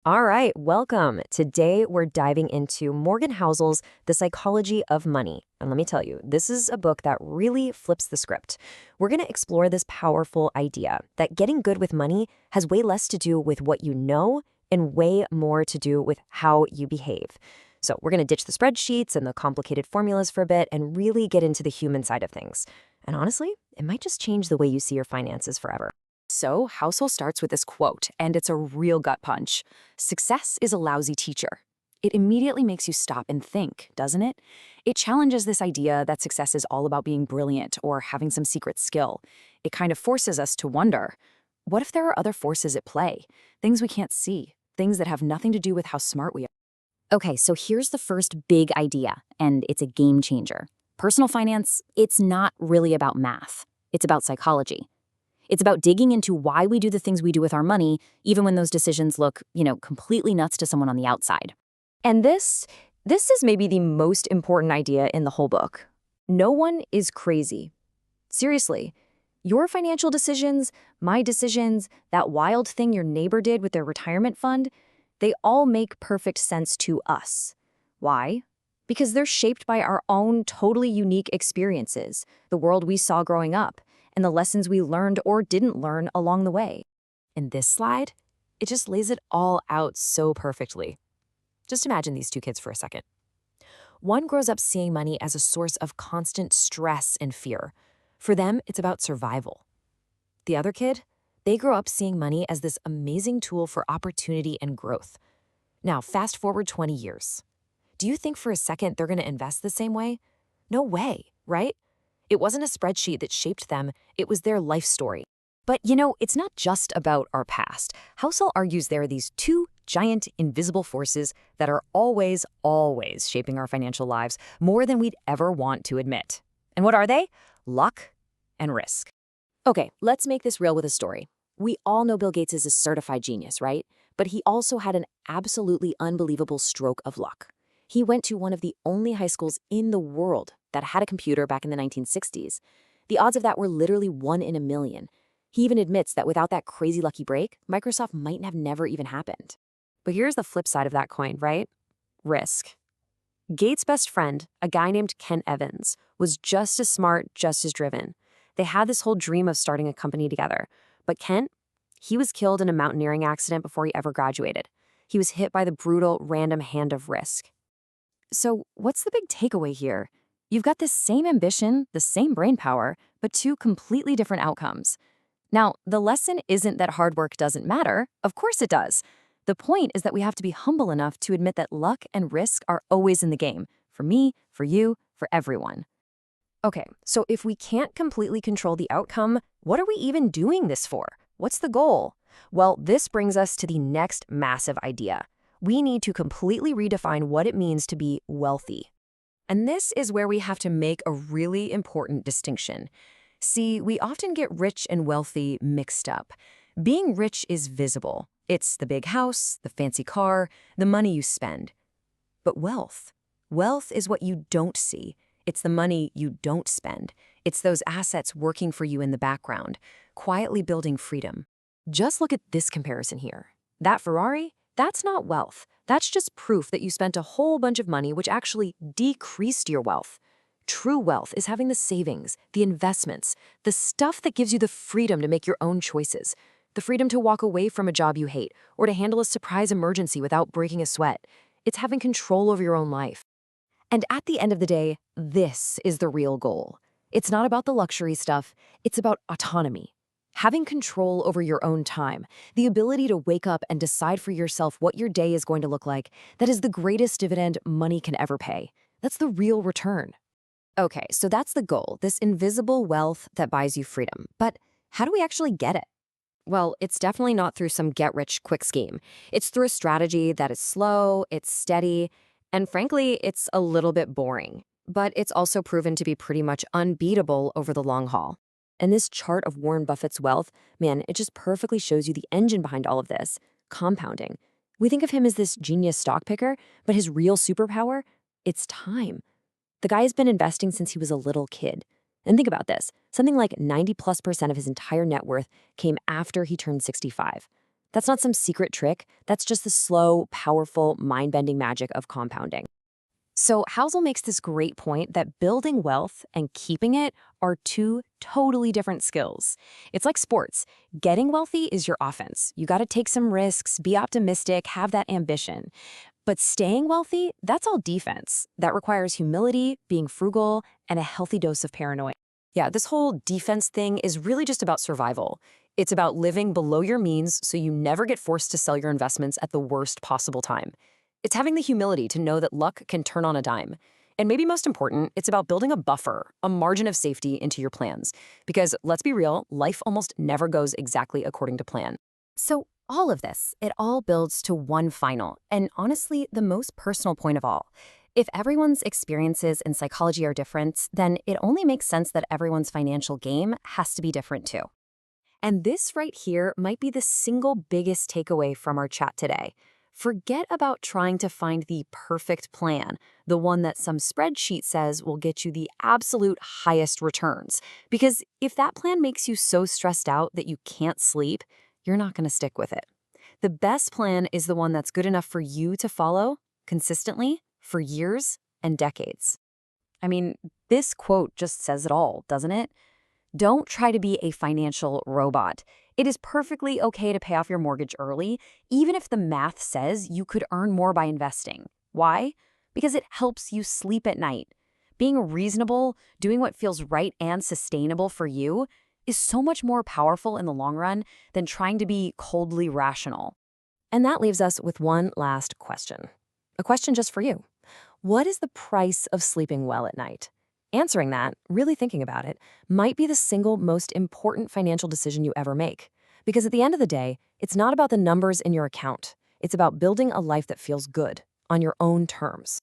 All right, welcome. Today we're diving into Morgan Housel's The Psychology of Money. And let me tell you, this is a book that really flips the script. We're going to explore this powerful idea that getting good with money has way less to do with what you know and way more to do with how you behave. So we're going to ditch the spreadsheets and the complicated formulas for a bit and really get into the human side of things. And honestly, it might just change the way you see your finances forever. So, Housel starts with this quote, and it's a real gut punch. Success is a lousy teacher. It immediately makes you stop and think, doesn't it? It challenges this idea that success is all about being brilliant or having some secret skill. It kind of forces us to wonder, what if there are other forces at play? Things we can't see, things that have nothing to do with how smart we are. Okay, so here's the first big idea, and it's a game changer. Personal finance, it's not really about math. It's about psychology. It's about digging into why we do the things we do with our money, even when those decisions look, completely nuts to someone on the outside. And this is maybe the most important idea in the whole book. No one is crazy. Seriously, your financial decisions, my decisions, that wild thing your neighbor did with their retirement fund, they all make perfect sense to us. Why? Because they're shaped by our own totally unique experiences, the world we saw growing up, and the lessons we learned or didn't learn along the way. In this slide, it just lays it all out so perfectly. Just imagine these two kids for a second. One grows up seeing money as a source of constant stress and fear. For them, it's about survival. The other kid, they grow up seeing money as this amazing tool for opportunity and growth. Now, fast forward 20 years. Do you think for a second they're going to invest the same way? No way, right? It wasn't a spreadsheet that shaped them, it was their life story. But it's not just about our past. Housel argues there are these two giant invisible forces that are always, always shaping our financial lives more than we'd ever want to admit. And what are they? Luck and risk. Okay, let's make this real with a story. We all know Bill Gates is a certified genius, right? But he also had an absolutely unbelievable stroke of luck. He went to one of the only high schools in the world that had a computer back in the 1960s. The odds of that were literally 1 in a million. He even admits that without that crazy lucky break, Microsoft might have never even happened. But here's the flip side of that coin, right? Risk. Gates' best friend, a guy named Ken Evans, was just as smart, just as driven. They had this whole dream of starting a company together. But Kent, he was killed in a mountaineering accident before he ever graduated. He was hit by the brutal, random hand of risk. So what's the big takeaway here? You've got this same ambition, the same brain power, but two completely different outcomes. Now, the lesson isn't that hard work doesn't matter. Of course it does. The point is that we have to be humble enough to admit that luck and risk are always in the game. For me, for you, for everyone. Okay, so if we can't completely control the outcome, what are we even doing this for? What's the goal? Well, this brings us to the next massive idea. We need to completely redefine what it means to be wealthy. And this is where we have to make a really important distinction. See, we often get rich and wealthy mixed up. Being rich is visible. It's the big house, the fancy car, the money you spend. But wealth is what you don't see. It's the money you don't spend. It's those assets working for you in the background, quietly building freedom. Just look at this comparison here. That Ferrari? That's not wealth. That's just proof that you spent a whole bunch of money which actually decreased your wealth. True wealth is having the savings, the investments, the stuff that gives you the freedom to make your own choices, the freedom to walk away from a job you hate or to handle a surprise emergency without breaking a sweat. It's having control over your own life. And at the end of the day, this is the real goal. It's not about the luxury stuff, it's about autonomy. Having control over your own time, the ability to wake up and decide for yourself what your day is going to look like, that is the greatest dividend money can ever pay. That's the real return. Okay, so that's the goal, this invisible wealth that buys you freedom. But how do we actually get it? Well, it's definitely not through some get-rich-quick scheme. It's through a strategy that is slow, it's steady, and frankly, it's a little bit boring. But it's also proven to be pretty much unbeatable over the long haul. And this chart of Warren Buffett's wealth, man, it just perfectly shows you the engine behind all of this, compounding. We think of him as this genius stock picker, but his real superpower, it's time. The guy has been investing since he was a little kid. And think about this, something like 90+% of his entire net worth came after he turned 65. That's not some secret trick. That's just the slow, powerful, mind-bending magic of compounding. So Housel makes this great point that building wealth and keeping it are two totally different skills. It's like sports. Getting wealthy is your offense. You got to take some risks, be optimistic, have that ambition. But staying wealthy, that's all defense. That requires humility, being frugal, and a healthy dose of paranoia. Yeah, this whole defense thing is really just about survival. It's about living below your means so you never get forced to sell your investments at the worst possible time. It's having the humility to know that luck can turn on a dime. And maybe most important, it's about building a buffer, a margin of safety into your plans. Because let's be real, life almost never goes exactly according to plan. So all of this, it all builds to one final, and honestly, the most personal point of all. If everyone's experiences in psychology are different, then it only makes sense that everyone's financial game has to be different too. And this right here might be the single biggest takeaway from our chat today. Forget about trying to find the perfect plan, the one that some spreadsheet says will get you the absolute highest returns. Because if that plan makes you so stressed out that you can't sleep, you're not going to stick with it. The best plan is the one that's good enough for you to follow consistently for years and decades. I mean, this quote just says it all, doesn't it? Don't try to be a financial robot. It is perfectly okay to pay off your mortgage early, even if the math says you could earn more by investing. Why? Because it helps you sleep at night. Being reasonable, doing what feels right and sustainable for you, is so much more powerful in the long run than trying to be coldly rational. And that leaves us with one last question. A question just for you. What is the price of sleeping well at night? Answering that, really thinking about it, might be the single most important financial decision you ever make. Because at the end of the day, it's not about the numbers in your account. It's about building a life that feels good, on your own terms.